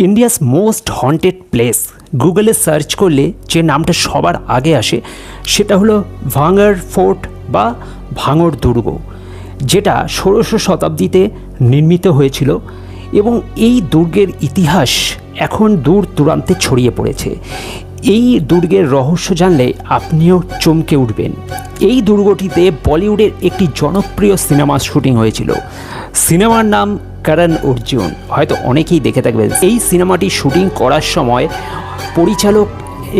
India's most haunted place গুগলে search করলে যে নামটা সবার আগে আসে সেটা হলো ভাঙড় ফোর্ট বা ভাঙড় দুর্গ, যেটা ১৬শ শতাব্দীতে নির্মিত হয়েছিল এবং এই দুর্গের ইতিহাস এখন দূর দূরান্তে ছড়িয়ে পড়েছে। এই দুর্গের রহস্য জানলে আপনিও চমকে উঠবেন। এই দুর্গটিতে বলিউডের একটি জনপ্রিয় সিনেমার শুটিং হয়েছিল। সিনেমার নাম করণ অর্জুন, হয়তো অনেকেই দেখে থাকবেন। এই সিনেমাটি শুটিং করার সময় পরিচালক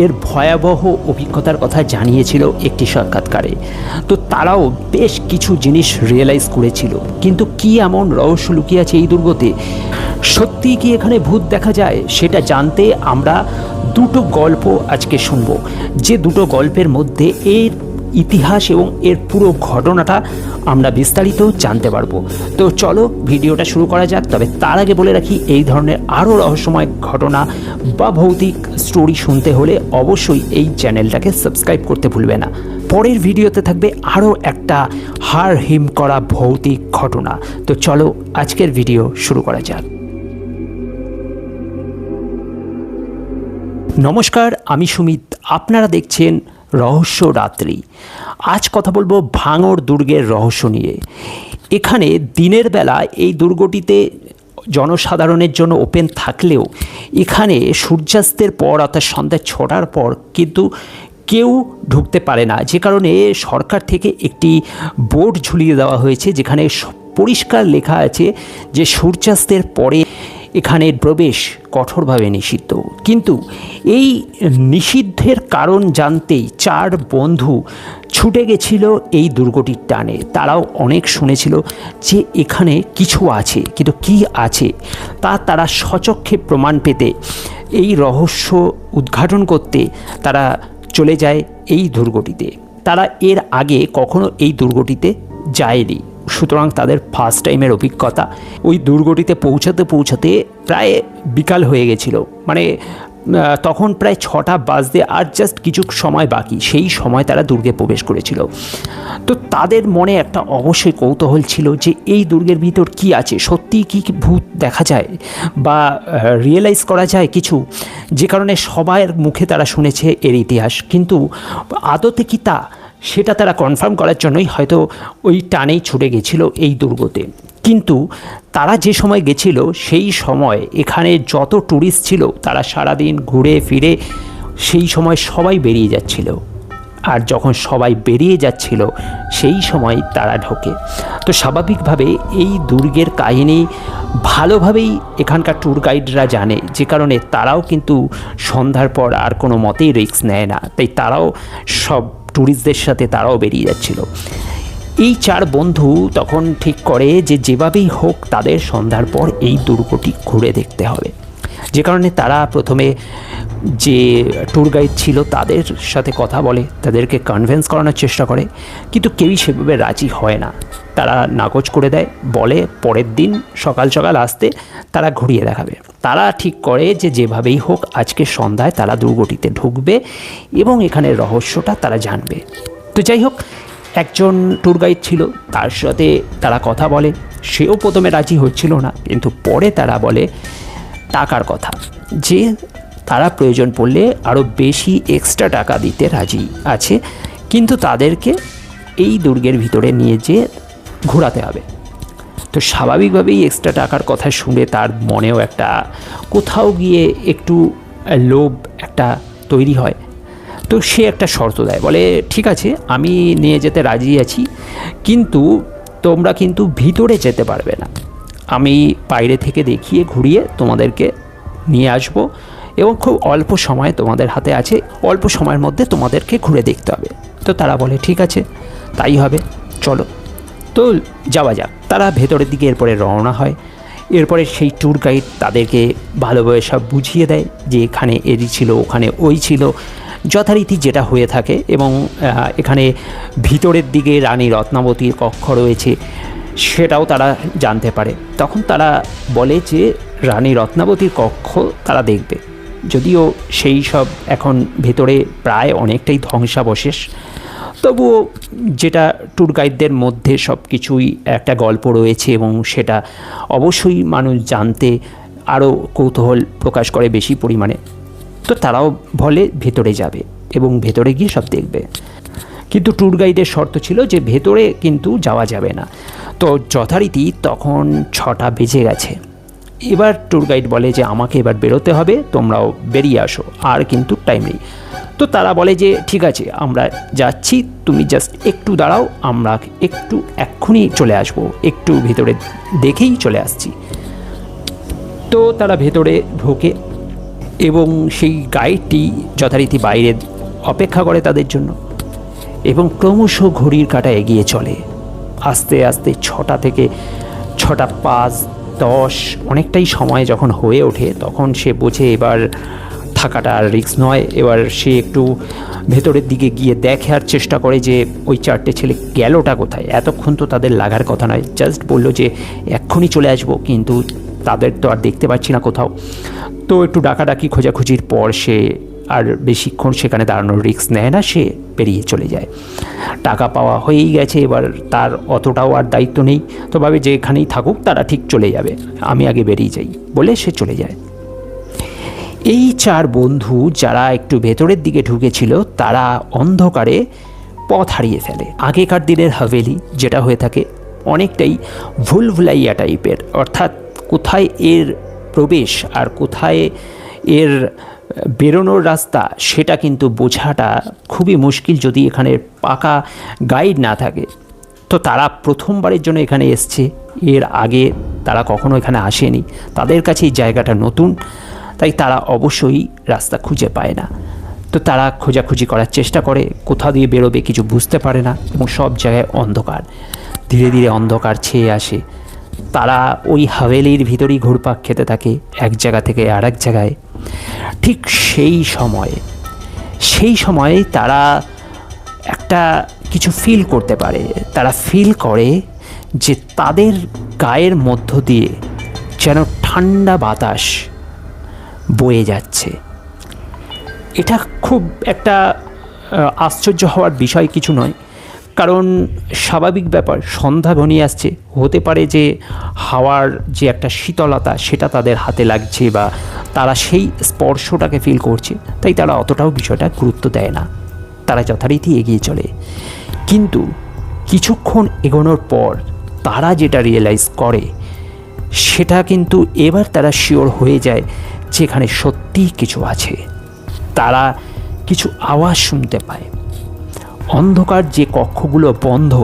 এর ভয়াবহ অভিজ্ঞতার কথা জানিয়েছিল একটি সাক্ষাৎকারে। তো তারাও বেশ কিছু জিনিস রিয়েলাইজ করেছিল, কিন্তু কি এমন রহস্য লুকিয়ে আছে এই দুর্গতে? সত্যিই কি এখানে ভূত দেখা যায়? সেটা জানতে আমরা দুটো গল্প আজকে শুনব, যে দুটো গল্পের মধ্যে এর ইতিহাস এবং এর পুরো ঘটনাটা আমরা বিস্তারিত জানতে পারবো। তো চলো ভিডিওটা শুরু করা যাক। তবে তার আগে বলে রাখি, এই ধরনের আরও রহস্যময় ঘটনা বা ভৌতিক স্টোরি শুনতে হলে অবশ্যই এই চ্যানেলটাকে সাবস্ক্রাইব করতে ভুলবে না। পরের ভিডিওতে থাকবে আরও একটা হাড় হিম করা ভৌতিক ঘটনা। তো চলো আজকের ভিডিও শুরু করা যাক। নমস্কার, আমি সুমিত, আপনারা দেখছেন রহস্য রাত্রি। আজ কথা বলবো ভাঙড় দুর্গের রহস্য নিয়ে। এখানে দিনের বেলা এই দুর্গটিতে জনসাধারণের জন্য ওপেন থাকলেও এখানে সূর্যাস্তের পর অর্থাৎ সন্ধ্যা ৬টার পর কিন্তু কেউ ঢুকতে পারে না, যে কারণে সরকার থেকে একটি বোর্ড ঝুলিয়ে দেওয়া হয়েছে যেখানে পরিষ্কার লেখা আছে যে সূর্যাস্তের পরে এখানে প্রবেশ কঠোরভাবে নিষিদ্ধ। কিন্তু এই নিষিদ্ধের কারণ জানতেই ৪ বন্ধু ছুটে গেছিল এই দুর্গটির টানে। তারাও অনেক শুনেছিল যে এখানে কিছু আছে, কিন্তু কি আছে তা তারা স্বচক্ষে প্রমাণ পেতে এই রহস্য উদ্ঘাটন করতে তারা চলে যায় এই দুর্গটিতে। তারা এর আগে কখনো এই দুর্গটিতে যায়নি, সুতরাং তাদের ফার্স্ট টাইমের অভিজ্ঞতা। ওই দুর্গটিতে পৌঁছাতে পৌঁছাতে প্রায় বিকাল হয়ে গেছিল, মানে তখন প্রায় ৬টা বাজতে আর জাস্ট কিছু সময় বাকি। সেই সময় তারা দুর্গে প্রবেশ করেছিল। তো তাদের মনে একটা অবশ্যই কৌতূহল ছিল যে এই দুর্গের ভিতর কি আছে, সত্যিই কি ভূত দেখা যায় বা রিয়েলাইজ করা যায় কিছু, যে কারণে সবার মুখে তারা শুনেছে এর ইতিহাস, কিন্তু আদতে কি তা সেটা তারা কনফার্ম করার জন্যই হয়তো ওই টানেই ছুটে গেছিল এই দুর্গতে। কিন্তু তারা যে সময় গেছিল সেই সময় এখানে যত ট্যুরিস্ট ছিল তারা সারাদিন ঘুরে ফিরে সেই সময় সবাই বেরিয়ে যাচ্ছিল। আর যখন সবাই বেরিয়ে যাচ্ছিল সেই সময় তারা ঢোকে। তো স্বাভাবিকভাবে এই দুর্গের কাহিনী ভালোভাবেই এখানকার ট্যুর গাইডরা জানে, যে কারণে তারাও কিন্তু সন্ধ্যার পর আর কোনো মতেই রিস্ক নেয় না। তাই তারাও সব ট্যুরিস্টদের সাথে তারাও বেরিয়ে যাচ্ছিল। এই ৪ বন্ধু তখন ঠিক করে যে যেভাবেই হোক তাদের সন্ধ্যার পর এই দুর্গটি ঘুরে দেখতে হবে, যে কারণে তারা প্রথমে যে ট্যুর গাইড ছিল তাদের সাথে কথা বলে, তাদেরকে কনভিন্স করানোর চেষ্টা করে, কিন্তু কেউই সেভাবে রাজি হয় না। তারা নাকচ করে দেয়, বলে পরের দিন সকাল সকাল আসতে তারা ঘুরিয়ে দেখাবে। তারা ঠিক করে যে যেভাবেই হোক আজকে সন্ধ্যায় তারা দুর্গটিতে ঢুকবে এবং এখানে রহস্যটা তারা জানবে। তো যাই হোক, একজন ট্যুর গাইড ছিল, তার সাথে তারা কথা বলে। সেও প্রথমে রাজি হচ্ছিল না, কিন্তু পরে তারা বলে টাকার কথা, যে তারা প্রয়োজন পড়লে আরও বেশি এক্সট্রা টাকা দিতে রাজি আছে, কিন্তু তাদেরকে এই দুর্গের ভিতরে নিয়ে যেয়ে ঘোরাতে হবে। তো স্বাভাবিকভাবেই এক্সট্রা টাকার কথা শুনে তার মনেও একটা কোথাও গিয়ে একটু লোভ একটা তৈরি হয়। তো সে একটা শর্ত দেয়, বলে ঠিক আছে আমি নিয়ে যেতে রাজি আছি, কিন্তু তোমরা কিন্তু ভিতরে যেতে পারবে না। আমি বাইরে থেকে দেখিয়ে ঘুরিয়ে তোমাদেরকে নিয়ে আসব এবং খুব অল্প সময় তোমাদের হাতে আছে, অল্প সময়ের মধ্যে তোমাদেরকে ঘুরে দেখতে হবে। তো তারা বলে ঠিক আছে তাই হবে, চলো। তো যাওয়া যাক। তারা ভেতরের দিকে এরপরে রওনা হয়। এরপরে সেই ট্যুর গাইড তাদেরকে ভালোভাবে সব বুঝিয়ে দেয় যে এখানে এরি ছিল, ওখানে ওই ছিল, যথারীতি যেটা হয়ে থাকে। এবং এখানে ভিতরের দিকে রানী রত্নাবতীর কক্ষ রয়েছে সেটাও তারা জানতে পারে। তখন তারা বলে যে রানী রত্নাবতীর কক্ষ তারা দেখবে, যদিও সেই সব এখন ভেতরে প্রায় অনেকটাই ধ্বংসাবশেষ। তবুও যেটা ট্যুর গাইডদের মধ্যে সব কিছুই একটা গল্প রয়েছে এবং সেটা অবশ্যই মানুষ জানতে আরও কৌতূহল প্রকাশ করে বেশি পরিমাণে। তো তারাও বলে ভেতরে যাবে এবং ভেতরে গিয়ে সব দেখবে। কিন্তু ট্যুর গাইডের শর্ত ছিল যে ভেতরে কিন্তু যাওয়া যাবে না। তো যথারীতি তখন 6টা বেজে গেছে। এবার ট্যুর গাইড বলে যে আমাকে এবার বেরোতে হবে, তোমরাও বেরিয়ে আসো, আর কিন্তু টাইম নেই। তো তারা বলে যে ঠিক আছে আমরা যাচ্ছি, তুমি জাস্ট একটু দাঁড়াও, আমরা একটু এক্ষুনি চলে আসবো, একটু ভেতরে দেখেই চলে আসছি। তো তারা ভেতরে ঢোকে এবং সেই গাইডটি যথারীতি বাইরে অপেক্ষা করে তাদের জন্য এবং ক্রমশ ঘড়ির কাঁটা এগিয়ে চলে। আস্তে আস্তে 6টা থেকে 6টা 5, 10 অনেকটাই সময় যখন হয়ে ওঠে তখন সে বোঝে এবার থাকাটা আর রিস্ক নয়। এবার সে একটু ভেতরের দিকে গিয়ে দেখার চেষ্টা করে যে ওই 4টে ছেলে গেলোটা কোথায়। এতক্ষণ তো তাদের লাগার কথা নয়, জাস্ট বললো যে এক্ষুনি চলে আসবো, কিন্তু তাদের তো আর দেখতে পাচ্ছি না কোথাও। তো একটু ডাকাডাকি খোঁজাখুঁজির পর সে আর বেশিক্ষণ সেখানে দাঁড়ানোর রিস্ক নেয় না, সে বেরিয়ে চলে যায়। টাকা পাওয়া হয়েই গেছে, এবার তার অতটাও আর দায়িত্ব নেই। তো ভাবে যে এখানেই থাকুক, তারা ঠিক চলে যাবে, আমি আগে বেরিয়ে যাই বলে সে চলে যায়। এই 4 বন্ধু যারা একটু ভেতরের দিকে ঢুকেছিল তারা অন্ধকারে পথ হারিয়ে ফেলে। আগেকার দিনের হাভেলি যেটা হয়ে থাকে অনেকটাই ভুলভুলাইয়া টাইপের, অর্থাৎ কোথায় এর প্রবেশ আর কোথায় এর বেরোনোর রাস্তা সেটা কিন্তু বোঝাটা খুবই মুশকিল যদি এখানে পাকা গাইড না থাকে। তো তারা প্রথমবারের জন্য এখানে এসছে, এর আগে তারা কখনো এখানে আসেনি, তাদের কাছে এই জায়গাটা নতুন, তাই তারা অবশ্যই রাস্তা খুঁজে পায় না। তো তারা খোঁজাখুঁজি করার চেষ্টা করে, কোথা দিয়ে বেরোবে কিছু বুঝতে পারে না এবং সব জায়গায় অন্ধকার। ধীরে ধীরে অন্ধকার ছেয়ে আসে, তারা ওই হাভেলির ভিতরেই ঘুরপাক খেতে থাকে এক জায়গা থেকে আর এক জায়গায়। ঠিক সেই সময়ে তারা একটা কিছু ফিল করতে পারে। তারা ফিল করে যে তাদের গায়ের মধ্য দিয়ে যেন ঠান্ডা বাতাস বয়ে যাচ্ছে। এটা খুব একটা আশ্চর্য হওয়ার বিষয় কিছু নয়, কারণ স্বাভাবিক ব্যাপার, সন্ধ্যা ঘনিয়ে আসছে, হতে পারে যে হাওয়ার যে একটা শীতলতা সেটা তাদের হাতে লাগছে বা তারা সেই স্পর্শটাকে ফিল করছে, তাই তারা অতটাও বিষয়টা গুরুত্ব দেয় না, তারা যথারীতি এগিয়ে চলে। কিন্তু কিছুক্ষণ এগোনোর পর তারা যেটা রিয়েলাইজ করে সেটা কিন্তু এবার তারা শিওর হয়ে যায় যেখানে সত্যিই কিছু আছে। তারা কিছু আওয়াজ শুনতে পায়। অন্ধকার যে কক্ষগুলো বন্ধ,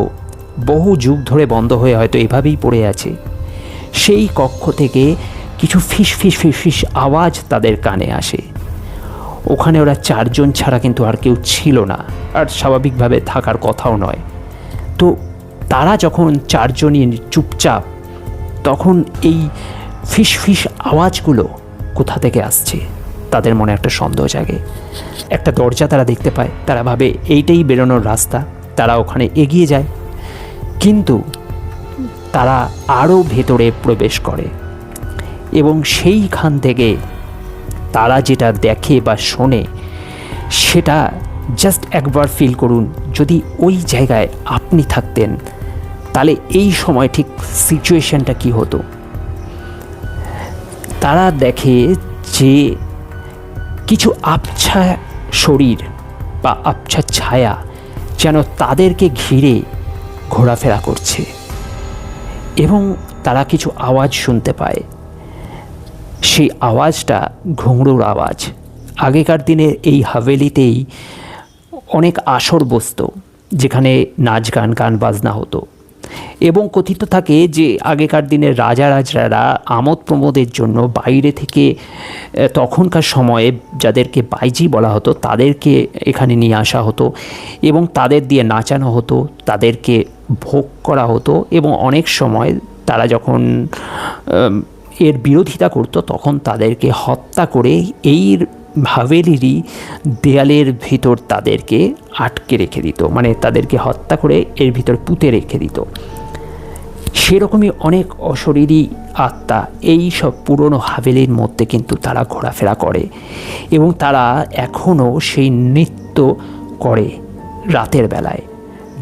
বহু যুগ ধরে বন্ধ হয়ে হয়তো এভাবেই পড়ে আছে, সেই কক্ষ থেকে কিছু ফিস ফিস ফিস ফিস আওয়াজ তাদের কানে আসে। ওখানে ওরা 4 জন ছাড়া কিন্তু আর কেউ ছিল না, আর স্বাভাবিকভাবে থাকার কথাও নয়। তো তারা যখন 4 জনই চুপচাপ, তখন এই ফিস ফিস আওয়াজগুলো কোথা থেকে আসছে তাদের মনে একটা সন্দেহ জাগে। একটা দরজা তারা দেখতে পায়, তারা ভাবে এইটাই বেরোনোর রাস্তা, তারা ওখানে এগিয়ে যায়। কিন্তু তারা আরও ভেতরে প্রবেশ করে এবং সেইখান থেকে তারা যেটা দেখে বা শোনে সেটা জাস্ট একবার ফিল করুন। যদি ওই জায়গায় আপনি থাকতেন তাহলে এই সময় ঠিক সিচুয়েশনটা কী হতো। তারা দেখে যে কিছু আবছা শরীর বা আবছা ছায়া যেন তাদেরকে ঘিরে ঘোরাফেরা করছে এবং তারা কিছু আওয়াজ শুনতে পায়। সেই আওয়াজটা ঘুঙরুর আওয়াজ। আগেকার দিনে এই হাভেলিতেই অনেক আসর বসতো যেখানে নাচ গান গান বাজনা হতো এবং কথিত থাকে যে আগেকার দিনের রাজারা আমোদ প্রমোদের জন্য বাইরে থেকে তখনকার সময়ে যাদেরকে বাইজি বলা হতো তাদেরকে এখানে নিয়ে আসা হতো এবং তাদের দিয়ে নাচানো হতো, তাদেরকে ভোগ করা হতো এবং অনেক সময় তারা যখন এর বিরোধিতা করতো তখন তাদেরকে হত্যা করে এই হাভেলিরই দেয়ালের ভিতর তাদেরকে আটকে রেখে দিত, মানে তাদেরকে হত্যা করে এর ভিতর পুঁতে রেখে দিত। সেরকমই অনেক অশরীরী আত্মা এই সব পুরনো হাভেলির মধ্যে কিন্তু তারা ঘোরাফেরা করে এবং তারা এখনও সেই নৃত্য করে রাতের বেলায়,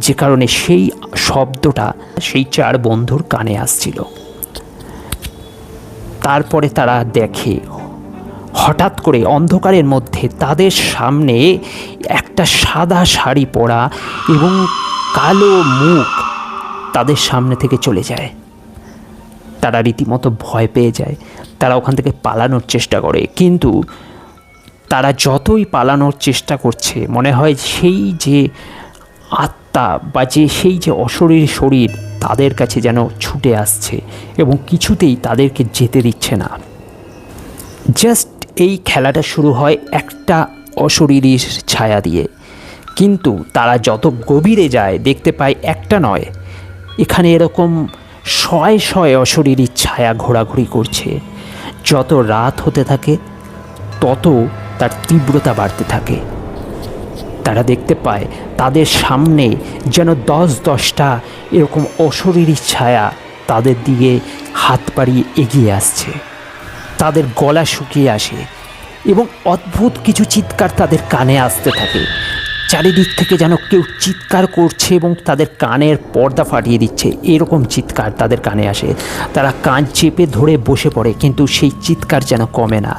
যে কারণে সেই শব্দটা সেই 4 বন্ধুর কানে আসছিল। তারপরে তারা দেখে হঠাৎ করে অন্ধকারের মধ্যে তাদের সামনে একটা সাদা শাড়ি পরা এবং কালো মুখ তাদের সামনে থেকে চলে যায়। তারা রীতিমতো ভয় পেয়ে যায়। তারা ওখান থেকে পালানোর চেষ্টা করে, কিন্তু তারা যতই পালানোর চেষ্টা করছে মনে হয় সেই যে আত্মা বা সেই যে অশরীর শরীর তাদের কাছে যেন ছুটে আসছে এবং কিছুতেই তাদেরকে যেতে দিচ্ছে না। জাস্ট এই খেলাটা শুরু হয় একটা অশরীরীর ছায়া দিয়ে, কিন্তু তারা যত গভীরে যায় দেখতে পায় একটা নয়, এখানে এরকম শয়ে শয়ে অশরীরীর ছায়া ঘোরাঘুরি করছে। যত রাত হতে থাকে তত তার তীব্রতা বাড়তে থাকে। তারা দেখতে পায় তাদের সামনে যেন 10-10টা এরকম অশরীরী ছায়া তাদের দিকে হাত বাড়িয়ে এগিয়ে আসছে। তাদের গলা শুকিয়ে আসে এবং অদ্ভুত কিছু চিৎকার তাদের কানে আসতে থাকে। চারিদিক থেকে যেন কেউ চিৎকার করছে এবং তাদের কানের পর্দা ফাটিয়ে দিচ্ছে, এরকম চিৎকার তাদের কানে আসে। তারা কান চেপে ধরে বসে পড়ে, কিন্তু সেই চিৎকার যেন কমে না।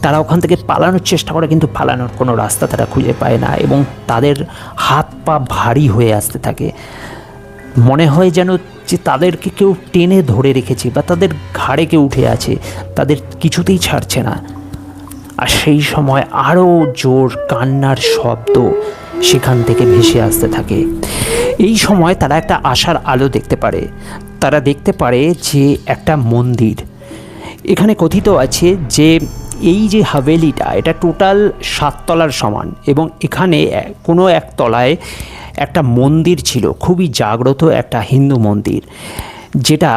তারা ওখান থেকে পালানোর চেষ্টা করে, কিন্তু পালানোর কোনো রাস্তা তারা খুঁজে পায় না এবং তাদের হাত পা ভারী হয়ে আসতে থাকে। মনে হয় যেন যে তাদেরকে কেউ টেনে ধরে রেখেছে বা তাদের ঘাড়ে কেউ উঠে আছে, তাদের কিছুতেই ছাড়ছে না। আর সেই সময় আরও জোর কান্নার শব্দ সেখান থেকে ভেসে আসতে থাকে। এই সময় তারা একটা আশার আলো দেখতে পারে। তারা দেখতে পারে যে একটা মন্দির। এখানে কথিত আছে যে এই যে হাভেলিটা এটা টোটাল 7 তলার সমান এবং এখানে কোনো এক তলায় একটা মন্দির ছিল, খুবই জাগ্রত একটা হিন্দু মন্দির, যেটা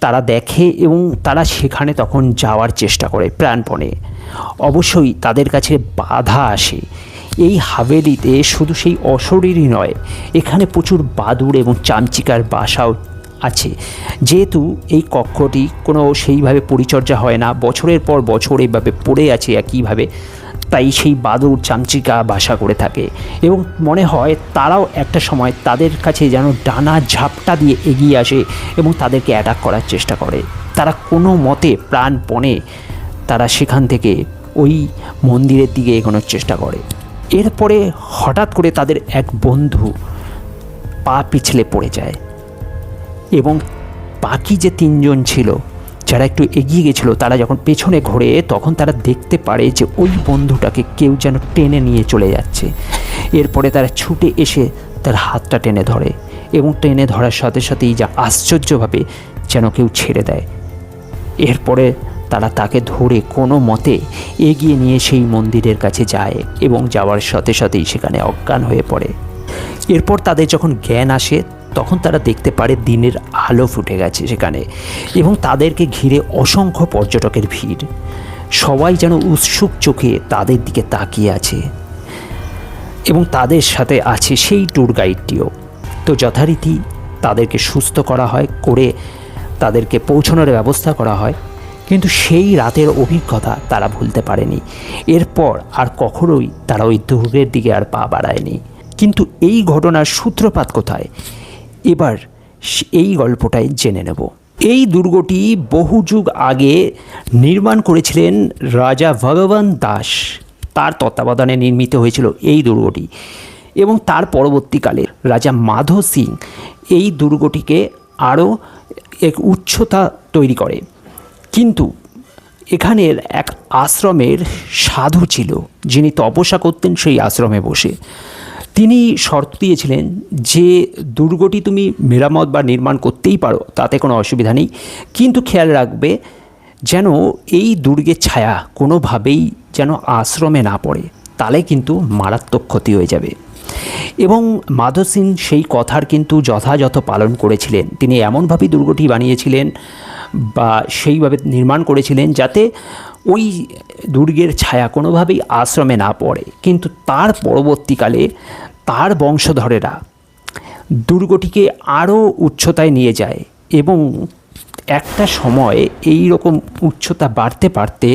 তারা দেখে এবং তারা সেখানে তখন যাওয়ার চেষ্টা করে প্রাণপণে। অবশ্যই তাদের কাছে বাধা আসে। এই হাভেলিতে শুধু সেই অশরীরই নয়, এখানে প্রচুর বাদুড় এবং চামচিকার বাসাও আছে। যেহেতু এই কক্ষটি কোনো সেইভাবে পরিচর্যা হয় না, বছরের পর বছর এইভাবে পড়ে আছে একইভাবে, তাই সেই বাদুড় চামচিকা বাসা করে থাকে এবং মনে হয় তারাও একটা সময় তাদের কাছে যেন ডানা ঝাপটা দিয়ে এগিয়ে আসে এবং তাদেরকে অ্যাটাক করার চেষ্টা করে। তারা কোনো মতে প্রাণপণে তারা সেখান থেকে ওই মন্দিরের দিকে এগোনোর চেষ্টা করে। এরপরে হঠাৎ করে তাদের এক বন্ধু পা পিছলে পড়ে যায় এবং বাকি যে 3 জন ছিল যারা একটু এগিয়ে গেছিলো, তারা যখন পেছনে ঘোরে তখন তারা দেখতে পারে যে ওই বন্ধুটাকে কেউ যেন টেনে নিয়ে চলে যাচ্ছে। এরপরে তারা ছুটে এসে তার হাতটা টেনে ধরে এবং টেনে ধরার সাথে সাথেই যা আশ্চর্যভাবে যেন কেউ ছেড়ে দেয়। এরপরে তারা তাকে ধরে কোনো মতে এগিয়ে নিয়ে সেই মন্দিরের কাছে যায় এবং যাওয়ার সাথে সাথেই সেখানে অজ্ঞান হয়ে পড়ে। এরপর তাদের যখন জ্ঞান আসে তখন তারা দেখতে পারে দিনের আলো ফুটে গেছে সেখানে এবং তাদেরকে ঘিরে অসংখ্য পর্যটকের ভিড়। সবাই যেন উৎসুক চোখে তাদের দিকে তাকিয়ে আছে এবং তাদের সাথে আছে সেই ট্যুর গাইডটিও। তো যথারীতি তাদেরকে সুস্থ করা হয়, করে তাদেরকে পৌঁছানোর ব্যবস্থা করা হয়, কিন্তু সেই রাতের অভিজ্ঞতা তারা ভুলতে পারেনি। এরপর আর কখনোই তারা ওই দুর্গের দিকে আর পা বাড়ায়নি। কিন্তু এই ঘটনার সূত্রপাত কোথায়, এবার এই গল্পটাই জেনে নেব। এই দুর্গটি বহু যুগ আগে নির্মাণ করেছিলেন রাজা ভগবান দাস। তার তত্ত্বাবধানে নির্মিত হয়েছিল এই দুর্গটি এবং তার পরবর্তীকালে রাজা মাধো সিং এই দুর্গটিকে আরও এক উচ্চতা তৈরি করে। কিন্তু এখানের এক আশ্রমের সাধু ছিল যিনি তপস্যা করতেন সেই আশ্রমে বসে। তিনি শর্ত দিয়েছিলেন যে দুর্গটি তুমি মেরামত বা নির্মাণ করতেই পারো, তাতে কোনো অসুবিধা নেই, কিন্তু খেয়াল রাখবে যেন এই দুর্গের ছায়া কোনোভাবেই যেন আশ্রমে না পড়ে, তাহলে কিন্তু মারাত্মক ক্ষতি হয়ে যাবে। এবং মাধো সিং সেই কথার কিন্তু যথাযথ পালন করেছিলেন। তিনি এমনভাবেই দুর্গটি বানিয়েছিলেন বা সেইভাবে নির্মাণ করেছিলেন যাতে ওই দুর্গের ছায়া কোনোভাবেই আশ্রমে না পড়ে। কিন্তু তার পরবর্তীকালে তার বংশধরেরা দুর্গটিকে আরও উচ্চতায় নিয়ে যায় এবং একটা সময় এই রকম উচ্চতা বাড়তে বাড়তে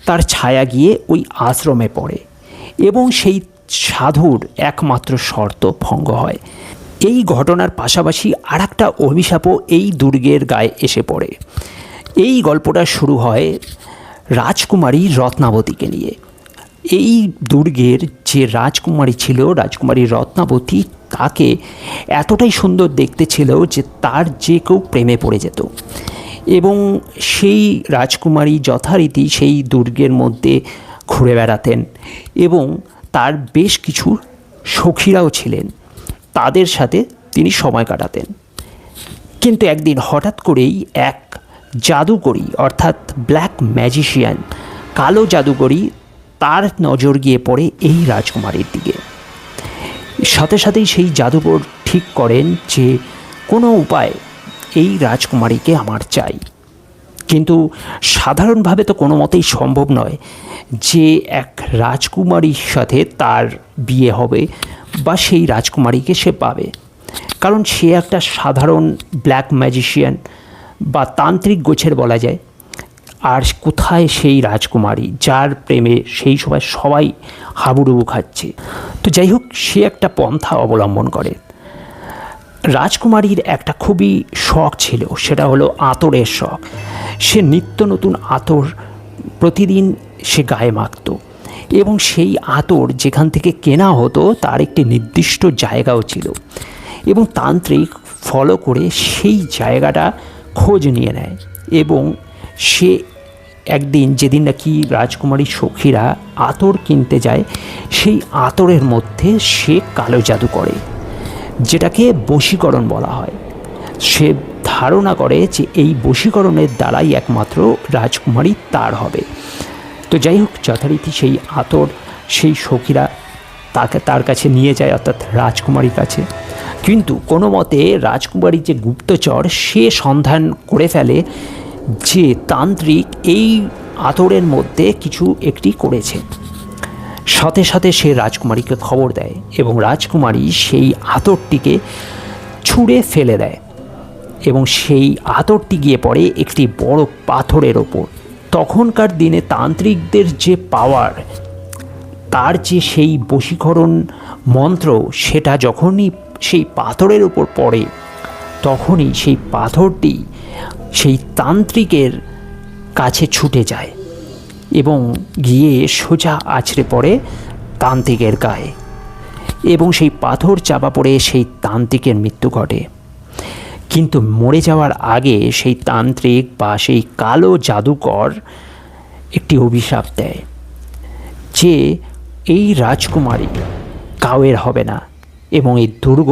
তার ছায়া গিয়ে ওই আশ্রমে পড়ে এবং সেই সাধুর একমাত্র শর্ত ভঙ্গ হয়। এই ঘটনার পাশাপাশি আর একটা অভিশাপও এই দুর্গের গায়ে এসে পড়ে। এই গল্পটা শুরু হয় রাজকুমারী রত্নাবতীকে নিয়ে। এই দুর্গের যে রাজকুমারী ছিল, রাজকুমারী রত্নাবতী, তাকে এতটাই সুন্দর দেখতে ছিল যে তার যে কেউ প্রেমে পড়ে যেত। এবং সেই রাজকুমারী যথারীতি সেই দুর্গের মধ্যে ঘুরে বেড়াতেন এবং তার বেশ কিছু সখীরাও ছিলেন, তাদের সাথে তিনি সময় কাটাতেন। কিন্তু একদিন হঠাৎ করেই এক জাদুকরী অর্থাৎ ব্ল্যাক ম্যাজিশিয়ান, কালো জাদুকরী, তার নজর গিয়ে পড়ে এই রাজকুমারীর দিকে। সাথে সাথেই সেই জাদুকর ঠিক করেন যে কোনো উপায় এই রাজকুমারীকে আমার চাই। কিন্তু সাধারণভাবে তো কোনো মতেই সম্ভব নয় যে এক রাজকুমারীর সাথে তার বিয়ে হবে বা সেই রাজকুমারীকে সে পাবে, কারণ সে একটা সাধারণ ব্ল্যাক ম্যাজিশিয়ান বা তান্ত্রিক গোছের বলা যায়। আর কোথায় সেই রাজকুমারী যার প্রেমে সেই সময় সবাই হাবুডুবু খাচ্ছে। তো যাই হোক, সে একটা পন্থা অবলম্বন করে। রাজকুমারীর একটা খুবই শখ ছিল, সেটা হলো আতরের শখ। সে নিত্য নতুন আতর প্রতিদিন সে গায়ে মাখত এবং সেই আতর যেখান থেকে কেনা হতো তার একটি নির্দিষ্ট জায়গাও ছিল এবং তান্ত্রিক ফলো করে সেই জায়গাটা খোঁজ নিয়ে নেয়। এবং সে একদিন, যেদিন নাকি রাজকুমারীর সখীরা আতর কিনতে যায়, সেই আতরের মধ্যে সে কালো জাদু করে, যেটাকে বশীকরণ বলা হয়। সে ধারণা করে যে এই বশীকরণের দ্বারাই একমাত্র রাজকুমারী তার হবে। তো যাই হোক, যথারীতি সেই আতর সেই সখীরা তার কাছে নিয়ে যায়, অর্থাৎ রাজকুমারীর কাছে। কিন্তু কোনো মতে রাজকুমারীর যে গুপ্তচর, সে সন্ধান করে ফেলে যে তান্ত্রিক এই আতরের মধ্যে কিছু একটি করেছে। সাথে সাথে সে রাজকুমারীকে খবর দেয় এবং রাজকুমারী সেই আতরটিকে ছুঁড়ে ফেলে দেয় এবং সেই আতরটি গিয়ে পড়ে একটি বড় পাথরের ওপর। তখনকার দিনে তান্ত্রিকদের যে পাওয়ার, তার যে সেই বশীকরণ মন্ত্র, সেটা যখনই সেই পাথরের উপর পড়ে তখনই সেই পাথরটি সেই তান্ত্রিকের কাছে ছুটে যায় এবং গিয়ে সোজা আছড়ে পড়ে তান্ত্রিকের গায়ে এবং সেই পাথর চাপা পড়ে সেই তান্ত্রিকের মৃত্যু ঘটে। কিন্তু মরে যাওয়ার আগে সেই তান্ত্রিক বা সেই কালো জাদুকর একটি অভিশাপ দেয় যে এই রাজকুমারী কাউয়ের হবে না এবং এই দুর্গ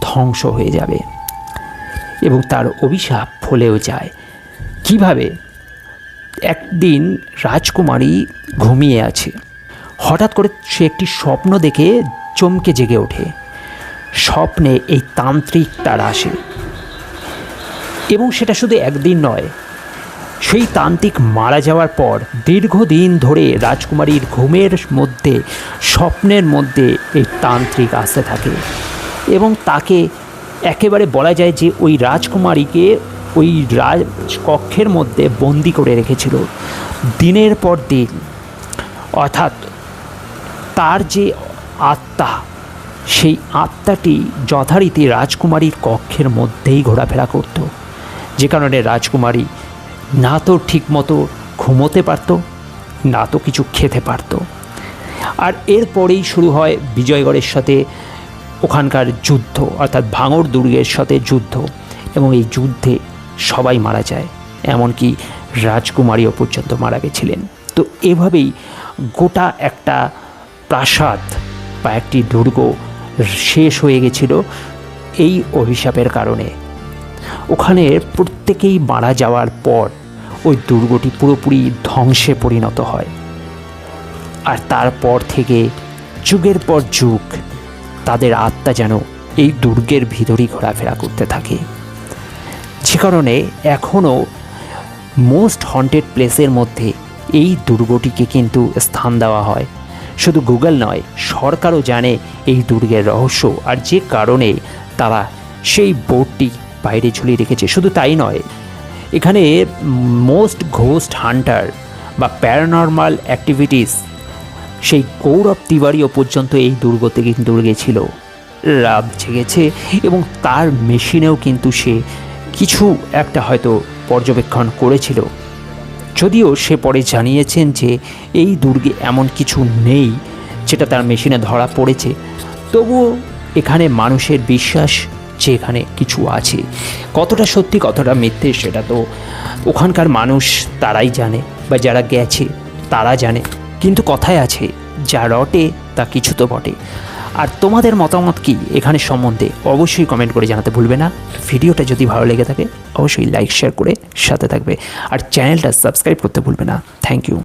ধ্বংস হয়ে যাবে। এবং তার অভিশাপ ফলেও যায়। কিভাবে? একদিন রাজকুমারী ঘুমিয়ে আছে, হঠাৎ করে সে একটি স্বপ্ন দেখে চমকে জেগে ওঠে। স্বপ্নে এই তান্ত্রিক তার আসে এবং সেটা শুধু একদিন নয়, সেই তান্ত্রিক মারা যাওয়ার পর দীর্ঘদিন ধরে রাজকুমারীর ঘুমের মধ্যে, স্বপ্নের মধ্যে এই তান্ত্রিক আসতে থাকে এবং তাকে একেবারে বলা যায় যে ওই রাজকুমারীকে ওই রাজকক্ষের মধ্যে বন্দি করে রেখেছিল দিনের পর দিন। অর্থাৎ তার যে আত্মা, সেই আত্মাটি যথারীতি রাজকুমারীর কক্ষের মধ্যেই ঘোরাফেরা করত, যে কারণে রাজকুমারী না তো ঠিকমতো ঘুমোতে পারত, না তো কিছু খেতে পারত। আর এরপরেই শুরু হয় বিজয়গড়ের সাথে ওখানকার যুদ্ধ, অর্থাৎ ভাঙড় দুর্গের সাথে যুদ্ধ, এবং এই যুদ্ধে সবাই মারা যায়, এমনকি রাজকুমারীও পর্যন্ত মারা গেছিলেন। তো এভাবেই গোটা একটা প্রাসাদ বা একটি দুর্গ শেষ হয়ে গেছিল এই অভিশাপের কারণে। ওখানে প্রত্যেকেই মারা যাওয়ার পর ওই দুর্গটি পুরোপুরি ধ্বংসে পরিণত হয়। আর তারপর থেকে যুগের পর যুগ তাদের আত্মা যেন এই দুর্গের ভিতরেই ঘোরাফেরা করতে থাকে, যে কারণে এখনও মোস্ট হন্টেড প্লেসের মধ্যে এই দুর্গটিকে কিন্তু স্থান দেওয়া হয়। শুধু গুগল নয়, সরকারও জানে এই দুর্গের রহস্য, আর যে কারণে তারা সেই বোর্ডটি বাইরে ঝুলিয়ে রেখেছে। শুধু তাই নয়, এখানে মোস্ট ঘোস্ট হান্টার বা প্যারানর্মাল অ্যাক্টিভিটিস সেই গৌরব তিওয়ারিও পর্যন্ত এই দুর্গতে কিন্তু গেছিল, রাত জেগেছে এবং তার মেশিনেও কিন্তু সে কিছু একটা হয়তো পর্যবেক্ষণ করেছিল। যদিও সে পরে জানিয়েছেন যে এই দুর্গে এমন কিছু নেই যেটা তার মেশিনে ধরা পড়েছে, তবুও এখানে মানুষের বিশ্বাস যে এখানে কিছু আছে। কতটা সত্যি কতটা মিথ্যে সেটা তো ওখানকার মানুষ তারাই জানে, বা যারা গেছে তারা জানে। কিন্তু কথায় আছে, যা রটে তা কিছু তো বটে। আর তোমাদের মতামত কি এখানে সম্বন্ধে অবশ্যই কমেন্ট করে জানাতে ভুলবে না। ভিডিওটা যদি ভালো লেগে থাকে অবশ্যই লাইক শেয়ার করে সাথে থাকবে, আর চ্যানেলটা সাবস্ক্রাইব করতে ভুলবে না। Thank you.